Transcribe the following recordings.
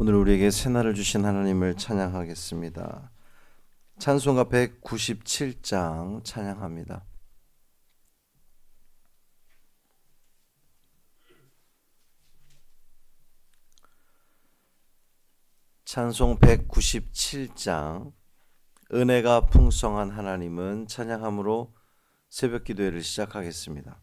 오늘 우리에게 새날을 주신 하나님을 찬양하겠습니다. 찬송가 197장 찬양합니다. 찬송 197장 은혜가 풍성한 하나님은 찬양함으로 새벽 기도회를 시작하겠습니다.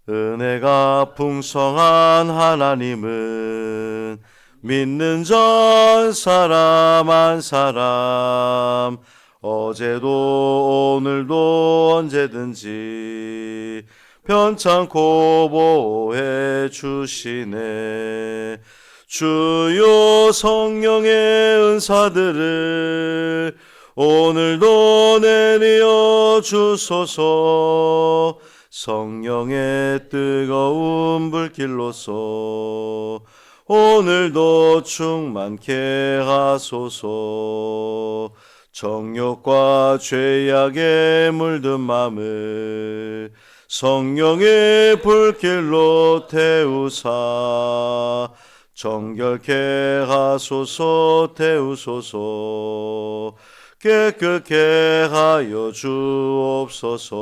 은혜가 풍성한 하나님은 믿는 전 사람 한 사람 어제도 오늘도 언제든지 편찮고 보호해 주시네. 주요 성령의 은사들을 오늘도 내려 주소서. 성령의 뜨거운 불길로서 오늘도 충만케 하소서. 정욕과 죄악에 물든 맘을 성령의 불길로 태우사 정결케 하소서. 태우소서. 깨끗게 하여 주옵소서.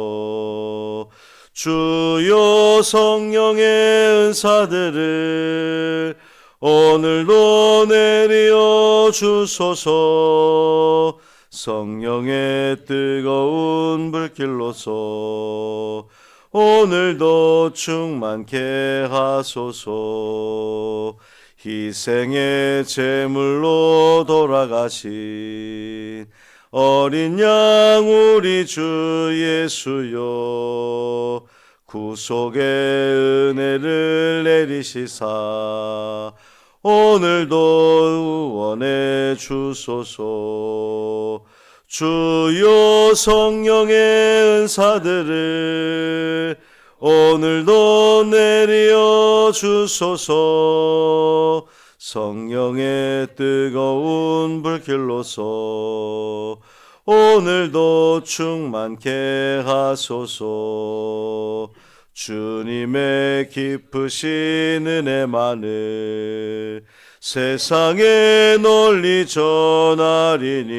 주여 성령의 은사들을 오늘도 내려 주소서. 성령의 뜨거운 불길로서 오늘도 충만케 하소서. 희생의 제물로 돌아가신 어린 양 우리 주 예수여, 구속의 은혜를 내리시사 오늘도 구원해 주소서. 주여 성령의 은사들을 오늘도 내려 주소서. 성령의 뜨거운 불길로서 오늘도 충만케 하소서. 주님의 깊으신 은혜만을 세상에 널리 전하리니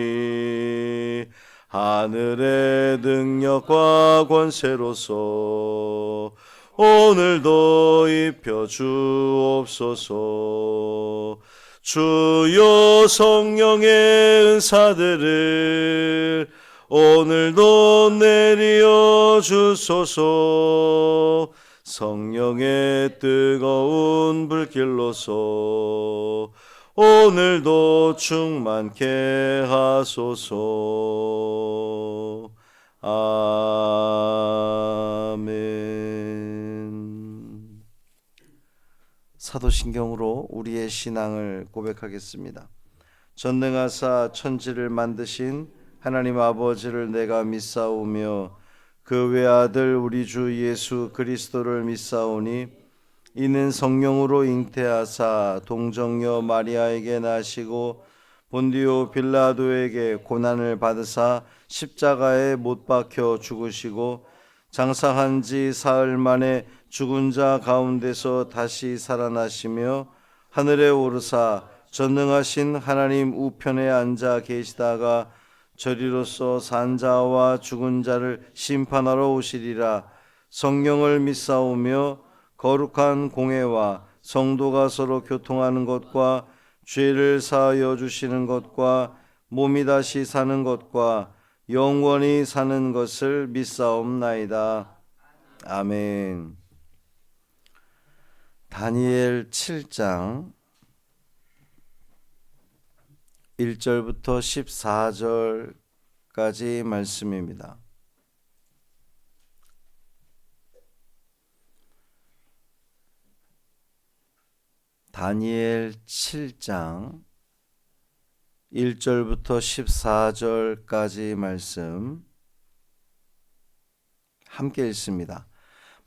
하늘의 능력과 권세로서 오늘도 입혀 주옵소서. 주여 성령의 은사들을 오늘도 내려 주소서. 성령의 뜨거운 불길로서 오늘도 충만케 하소서. 아멘. 사도신경으로 우리의 신앙을 고백하겠습니다. 전능하사 천지를 만드신 하나님 아버지를 내가 믿사오며 그 외아들 우리 주 예수 그리스도를 믿사오니 이는 성령으로 잉태하사 동정녀 마리아에게 나시고 본디오 빌라도에게 고난을 받으사 십자가에 못 박혀 죽으시고 장사한 지 사흘 만에 죽은 자 가운데서 다시 살아나시며 하늘에 오르사 전능하신 하나님 우편에 앉아 계시다가 저리로서 산 자와 죽은 자를 심판하러 오시리라. 성령을 믿사오며 거룩한 공회와 성도가 서로 교통하는 것과 죄를 사하여 주시는 것과 몸이 다시 사는 것과 영원히 사는 것을 믿사옵나이다. 아멘. 다니엘 7장 1절부터 14절까지 말씀입니다. 다니엘 7장 1절부터 14절까지 말씀 함께 읽습니다.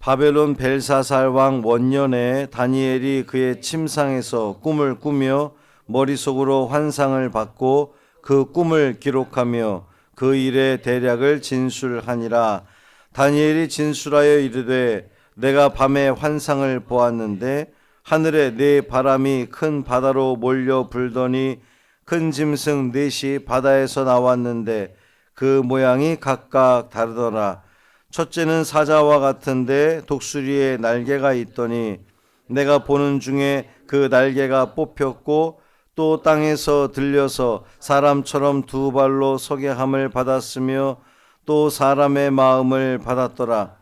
바벨론 벨사살 왕 원년에 다니엘이 그의 침상에서 꿈을 꾸며 머릿속으로 환상을 받고 그 꿈을 기록하며 그 일의 대략을 진술하니라. 다니엘이 진술하여 이르되 내가 밤에 환상을 보았는데 하늘에 네 바람이 큰 바다로 몰려 불더니 큰 짐승 넷이 바다에서 나왔는데 그 모양이 각각 다르더라. 첫째는 사자와 같은데 독수리에 날개가 있더니 내가 보는 중에 그 날개가 뽑혔고 또 땅에서 들려서 사람처럼 두 발로 서게 함을 받았으며 또 사람의 마음을 받았더라.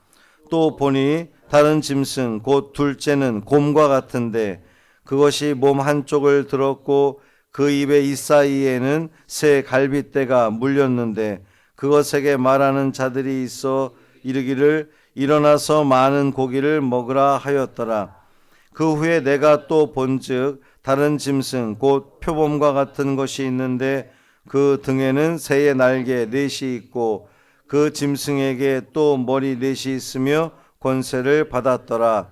또 보니 다른 짐승 곧 둘째는 곰과 같은데 그것이 몸 한쪽을 들었고 그 입의 이사이에는 새 갈빗대가 물렸는데 그것에게 말하는 자들이 있어 이르기를 일어나서 많은 고기를 먹으라 하였더라. 그 후에 내가 또 본즉 다른 짐승 곧 표범과 같은 것이 있는데 그 등에는 새의 날개 넷이 있고 그 짐승에게 또 머리 넷이 있으며 권세를 받았더라.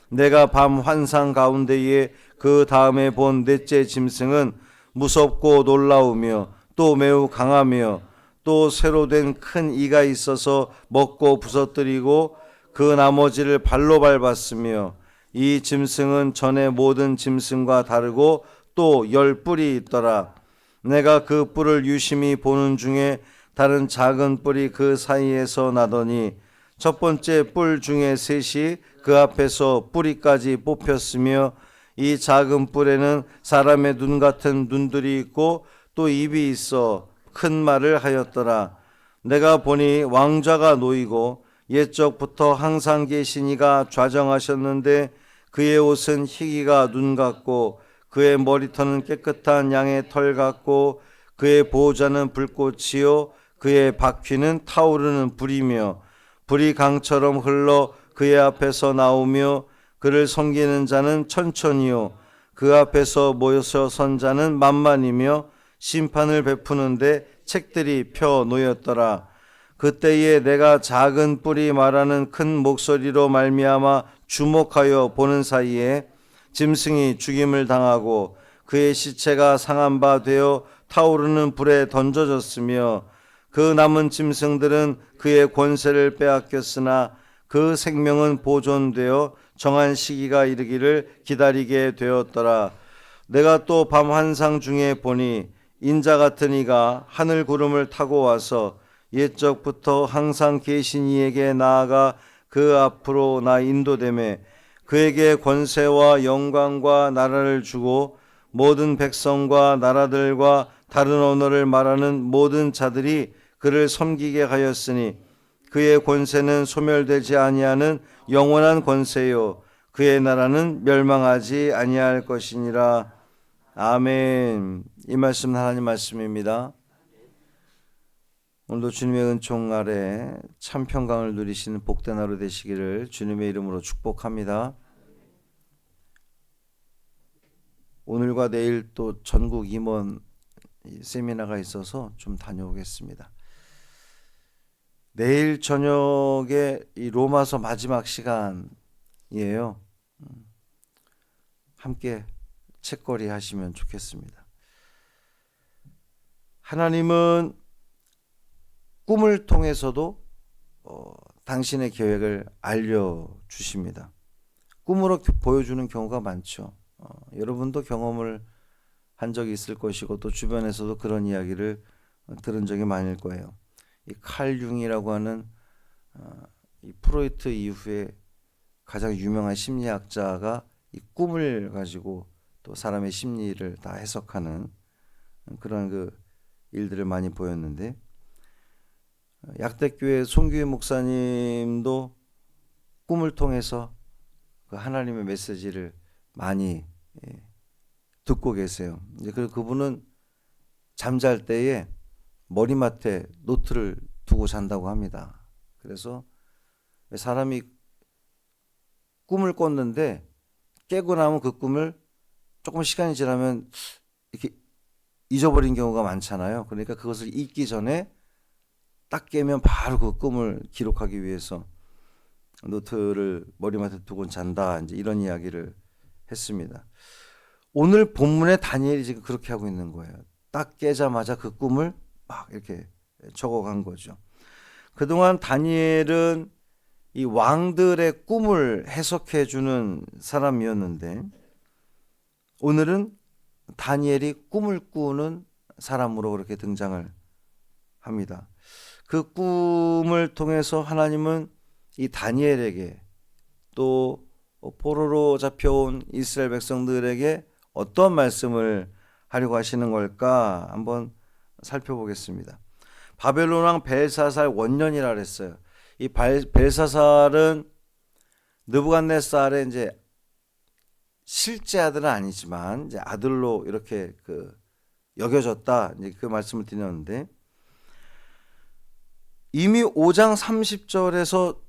내가 밤 환상 가운데에 그 다음에 본 넷째 짐승은 무섭고 놀라우며 또 매우 강하며 또 새로 된 큰 이가 있어서 먹고 부서뜨리고 그 나머지를 발로 밟았으며 이 짐승은 전에 모든 짐승과 다르고 또 10뿔이 있더라. 내가 그 뿔을 유심히 보는 중에 다른 작은 뿔이 그 사이에서 나더니 첫 번째 뿔 중에 셋이 그 앞에서 뿌리까지 뽑혔으며 이 작은 뿔에는 사람의 눈 같은 눈들이 있고 또 입이 있어 큰 말을 하였더라. 내가 보니 왕좌가 놓이고 옛적부터 항상 계신 이가 좌정하셨는데 그의 옷은 희기가 눈 같고 그의 머리털은 깨끗한 양의 털 같고 그의 보호자는 불꽃이요 그의 바퀴는 타오르는 불이며 불이 강처럼 흘러 그의 앞에서 나오며 그를 섬기는 자는 천천히요 그 앞에서 모여서 선 자는 만만이며 심판을 베푸는데 책들이 펴 놓였더라. 그때에 내가 작은 뿔이 말하는 큰 목소리로 말미암아 주목하여 보는 사이에 짐승이 죽임을 당하고 그의 시체가 상한 바 되어 타오르는 불에 던져졌으며 그 남은 짐승들은 그의 권세를 빼앗겼으나 그 생명은 보존되어 정한 시기가 이르기를 기다리게 되었더라. 내가 또 밤 환상 중에 보니 인자 같은 이가 하늘 구름을 타고 와서 옛적부터 항상 계신 이에게 나아가 그 앞으로 나 인도되매 그에게 권세와 영광과 나라를 주고 모든 백성과 나라들과 다른 언어를 말하는 모든 자들이 그를 섬기게 하였으니 그의 권세는 소멸되지 아니하는 영원한 권세요 그의 나라는 멸망하지 아니할 것이니라. 아멘. 이 말씀은 하나님 말씀입니다. 오늘도 주님의 은총 아래 참 평강을 누리시는 복된 하루 되시기를 주님의 이름으로 축복합니다. 오늘과 내일 또 전국 임원 세미나가 있어서 좀 다녀오겠습니다. 내일 저녁에 이 로마서 마지막 시간이에요. 함께 책거리 하시면 좋겠습니다. 하나님은 꿈을 통해서도 당신의 계획을 알려주십니다. 꿈으로 보여주는 경우가 많죠. 여러분도 경험을 한 적이 있을 것이고 또 주변에서도 그런 이야기를 들은 적이 많을 거예요. 이 칼 융이라고 하는 이 프로이트 이후에 가장 유명한 심리학자가 이 꿈을 가지고 또 사람의 심리를 다 해석하는 그런 그 일들을 많이 보였는데 약대교회 송규희 목사님도 꿈을 통해서 그 하나님의 메시지를 많이 듣고 계세요. 그리고 그분은 잠잘 때에 머리맡에 노트를 두고 잔다고 합니다. 그래서 사람이 꿈을 꿨는데 깨고 나면 그 꿈을 조금 시간이 지나면 이렇게 잊어버린 경우가 많잖아요. 그러니까 그것을 잊기 전에 딱 깨면 바로 그 꿈을 기록하기 위해서 노트를 머리맡에 두고 잔다. 이제 이런 이야기를 했습니다. 오늘 본문에 다니엘이 지금 그렇게 하고 있는 거예요. 딱 깨자마자 그 꿈을 막 이렇게 적어간 거죠. 그동안 다니엘은 이 왕들의 꿈을 해석해 주는 사람이었는데 오늘은 다니엘이 꿈을 꾸는 사람으로 그렇게 등장을 합니다. 그 꿈을 통해서 하나님은 이 다니엘에게 또 포로로 잡혀온 이스라엘 백성들에게 어떤 말씀을 하려고 하시는 걸까 한번 살펴보겠습니다. 바벨론 왕 벨사살 원년이라 그랬어요. 이 벨사살은 느부갓네살의 이제 실제 아들은 아니지만 이제 아들로 이렇게 여겨졌다, 이제 그 말씀을 드렸는데, 이미 5장 30절에서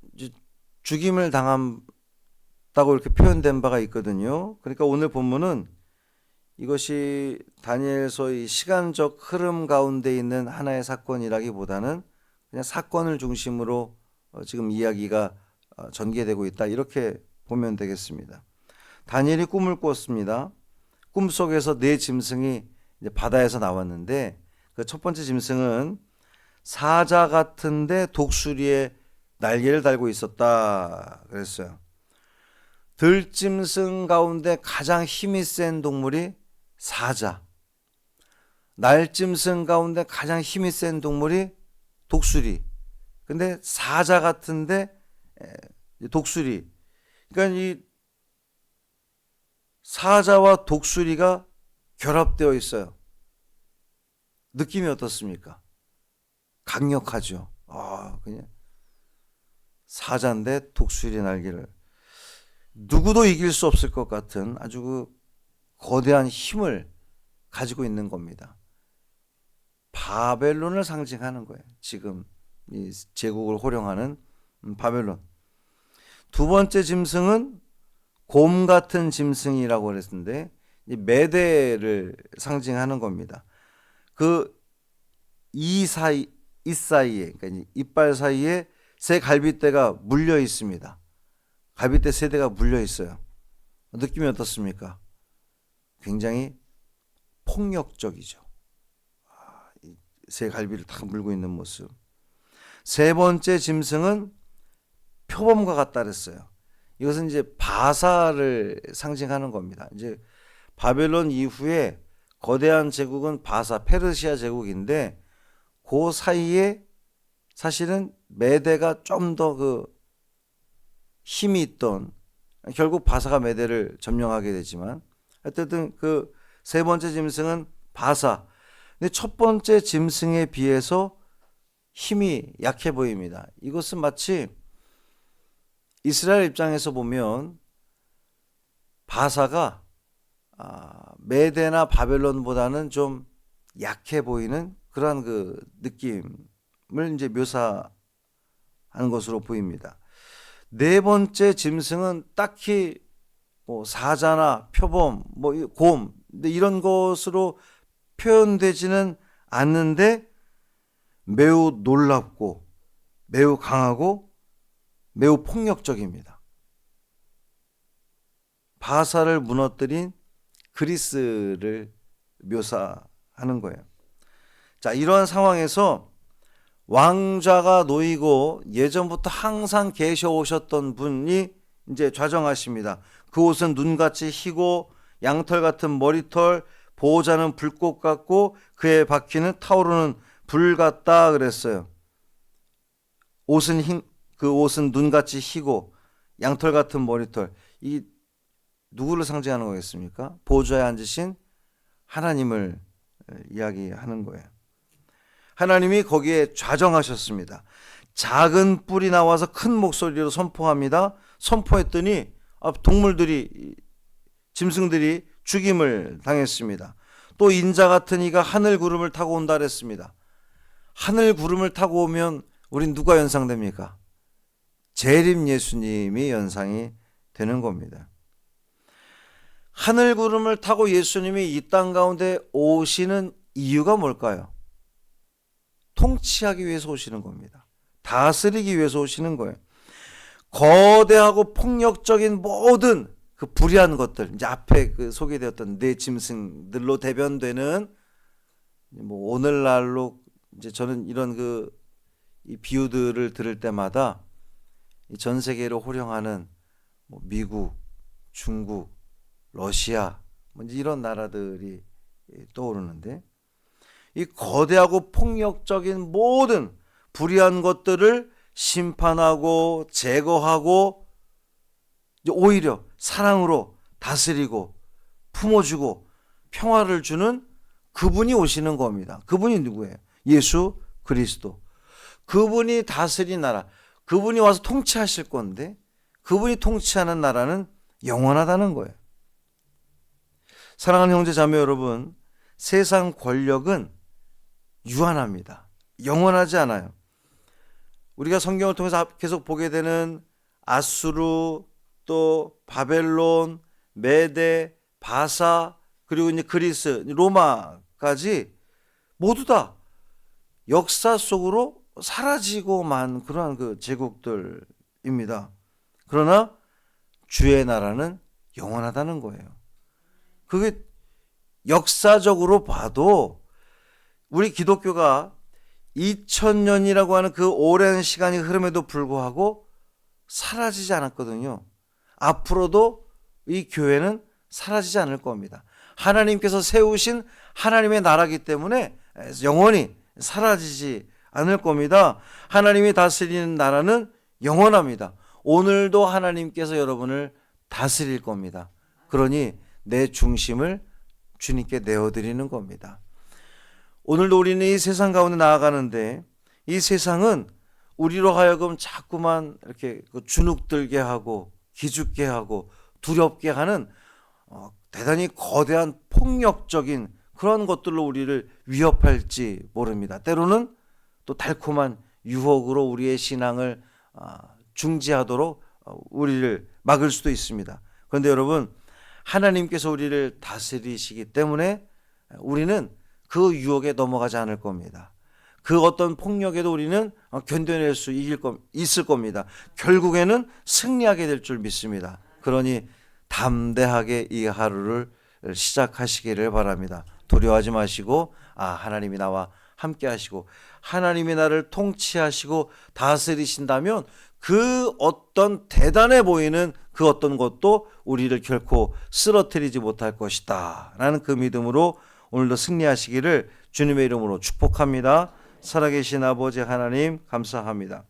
죽임을 당한다고 이렇게 표현된 바가 있거든요. 그러니까 오늘 본문은 이것이 다니엘서의 시간적 흐름 가운데 있는 하나의 사건이라기보다는 그냥 사건을 중심으로 지금 이야기가 전개되고 있다, 이렇게 보면 되겠습니다. 다니엘이 꿈을 꿨습니다. 꿈속에서 네 짐승이 이제 바다에서 나왔는데 그 첫 번째 짐승은 사자 같은데 독수리에 날개를 달고 있었다 그랬어요. 들짐승 가운데 가장 힘이 센 동물이 사자, 날짐승 가운데 가장 힘이 센 동물이 독수리. 근데 사자 같은데 독수리. 그러니까 이 사자와 독수리가 결합되어 있어요. 느낌이 어떻습니까? 강력하죠. 그냥 사자인데 독수리 날개를, 누구도 이길 수 없을 것 같은 아주 거대한 힘을 가지고 있는 겁니다. 바벨론을 상징하는 거예요. 지금 이 제국을 호령하는 바벨론. 두 번째 짐승은 곰 같은 짐승이라고 그랬는데 메대를 상징하는 겁니다. 이 사이에, 그러니까 이빨 사이에 새 갈빗대가 물려 있습니다. 갈빗대 세 대가 물려 있어요. 느낌이 어떻습니까? 굉장히 폭력적이죠. 새 갈비를 탁 물고 있는 모습. 세 번째 짐승은 표범과 같다 그랬어요. 이것은 이제 바사를 상징하는 겁니다. 이제 바벨론 이후에 거대한 제국은 바사, 페르시아 제국인데 그 사이에 사실은 메대가 좀 더 힘이 있던, 결국 바사가 메대를 점령하게 되지만 어쨌든 그 세 번째 짐승은 바사. 근데 첫 번째 짐승에 비해서 힘이 약해 보입니다. 이것은 마치 이스라엘 입장에서 보면 바사가 메대나 바벨론보다는 좀 약해 보이는 그러한 느낌을 이제 묘사하는 것으로 보입니다. 네 번째 짐승은 딱히 사자나 표범, 곰 이런 것으로 표현되지는 않는데 매우 놀랍고 매우 강하고 매우 폭력적입니다. 바사를 무너뜨린 그리스를 묘사하는 거예요. 자, 이러한 상황에서 왕좌가 놓이고 예전부터 항상 계셔 오셨던 분이 이제 좌정하십니다. 그 옷은 눈같이 희고 양털 같은 머리털, 보호자는 불꽃 같고 그의 바퀴는 타오르는 불 같다 그랬어요. 그 옷은 눈같이 희고 양털 같은 머리털. 이 누구를 상징하는 거겠습니까? 보좌에 앉으신 하나님을 이야기하는 거예요. 하나님이 거기에 좌정하셨습니다. 작은 뿔이 나와서 큰 목소리로 선포합니다. 선포했더니 동물들이, 짐승들이 죽임을 당했습니다. 또 인자 같은 이가 하늘 구름을 타고 온다 그랬습니다. 하늘 구름을 타고 오면 우린 누가 연상됩니까? 재림 예수님이 연상이 되는 겁니다. 하늘 구름을 타고 예수님이 이 땅 가운데 오시는 이유가 뭘까요? 통치하기 위해서 오시는 겁니다. 다스리기 위해서 오시는 거예요. 거대하고 폭력적인 모든 그 불의한 것들, 이제 앞에 소개되었던 네 짐승들로 대변되는, 오늘날로 이제 저는 이런 이 비유들을 들을 때마다 전 세계를 호령하는 미국, 중국, 러시아 이런 나라들이 떠오르는데, 이 거대하고 폭력적인 모든 불의한 것들을 심판하고 제거하고 오히려 사랑으로 다스리고 품어주고 평화를 주는 그분이 오시는 겁니다. 그분이 누구예요? 예수 그리스도. 그분이 다스린 나라, 그분이 와서 통치하실 건데, 그분이 통치하는 나라는 영원하다는 거예요. 사랑하는 형제 자매 여러분, 세상 권력은 유한합니다. 영원하지 않아요. 우리가 성경을 통해서 계속 보게 되는 아수르, 또 바벨론, 메데, 바사, 그리고 이제 그리스, 로마까지 모두 다 역사 속으로 사라지고만 그러한 그 제국들입니다. 그러나 주의 나라는 영원하다는 거예요. 그게 역사적으로 봐도 우리 기독교가 2000년이라고 하는 그 오랜 시간이 흐름에도 불구하고 사라지지 않았거든요. 앞으로도 이 교회는 사라지지 않을 겁니다. 하나님께서 세우신 하나님의 나라이기 때문에 영원히 사라지지 않을 겁니다. 하나님이 다스리는 나라는 영원합니다. 오늘도 하나님께서 여러분을 다스릴 겁니다. 그러니 내 중심을 주님께 내어드리는 겁니다. 오늘도 우리는 이 세상 가운데 나아가는데, 이 세상은 우리로 하여금 자꾸만 이렇게 주눅들게 하고 기죽게 하고 두렵게 하는 대단히 거대한 폭력적인 그런 것들로 우리를 위협할지 모릅니다. 때로는 또 달콤한 유혹으로 우리의 신앙을 중지하도록 우리를 막을 수도 있습니다. 그런데 여러분, 하나님께서 우리를 다스리시기 때문에 우리는 그 유혹에 넘어가지 않을 겁니다. 그 어떤 폭력에도 우리는 견뎌낼 수 있을 겁니다. 결국에는 승리하게 될 줄 믿습니다. 그러니 담대하게 이 하루를 시작하시기를 바랍니다. 두려워하지 마시고, 하나님이 나와 함께 하시고 하나님이 나를 통치하시고 다스리신다면 그 어떤 대단해 보이는 그 어떤 것도 우리를 결코 쓰러뜨리지 못할 것이다 라는 그 믿음으로 오늘도 승리하시기를 주님의 이름으로 축복합니다. 살아계신 아버지 하나님 감사합니다.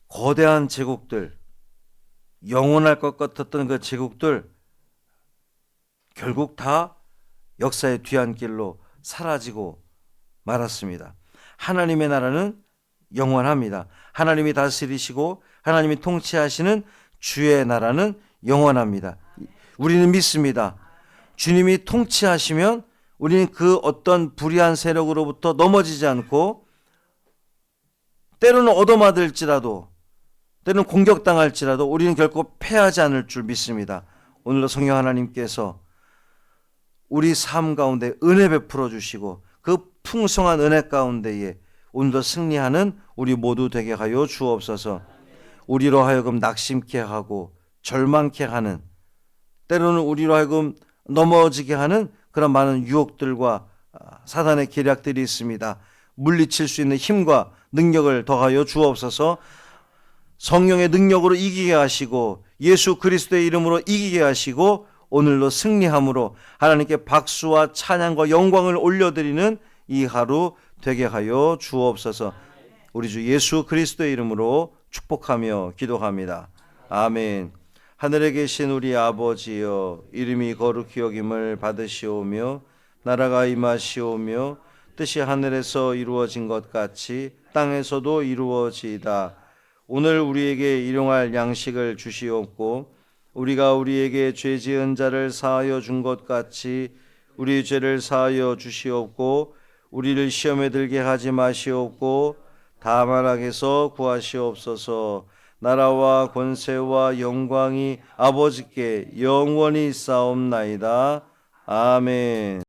거대한 제국들, 영원할 것 같았던 그 제국들 결국 다 역사의 뒤안길로 사라지고 말았습니다. 하나님의 나라는 영원합니다. 하나님이 다스리시고 하나님이 통치하시는 주의 나라는 영원합니다. 우리는 믿습니다. 주님이 통치하시면 우리는 그 어떤 불의한 세력으로부터 넘어지지 않고, 때로는 얻어맞을지라도, 때로는 공격당할지라도 우리는 결코 패하지 않을 줄 믿습니다. 오늘도 성령 하나님께서 우리 삶 가운데 은혜 베풀어 주시고 그 풍성한 은혜 가운데에 오늘도 승리하는 우리 모두 되게 하여 주옵소서. 우리로 하여금 낙심케 하고 절망케 하는, 때로는 우리로 하여금 넘어지게 하는 그런 많은 유혹들과 사단의 계략들이 있습니다. 물리칠 수 있는 힘과 능력을 더하여 주옵소서. 성령의 능력으로 이기게 하시고 예수 그리스도의 이름으로 이기게 하시고 오늘로 승리함으로 하나님께 박수와 찬양과 영광을 올려드리는 이 하루 되게 하여 주옵소서. 우리 주 예수 그리스도의 이름으로 축복하며 기도합니다. 아멘. 하늘에 계신 우리 아버지여, 이름이 거룩히 여김을 받으시오며 나라가 임하시오며 뜻이 하늘에서 이루어진 것 같이 땅에서도 이루어지이다. 오늘 우리에게 일용할 양식을 주시옵고 우리가 우리에게 죄 지은 자를 사하여 준 것 같이 우리 죄를 사하여 주시옵고 우리를 시험에 들게 하지 마시옵고 다만 악에서 구하시옵소서. 나라와 권세와 영광이 아버지께 영원히 있사옵나이다. 아멘.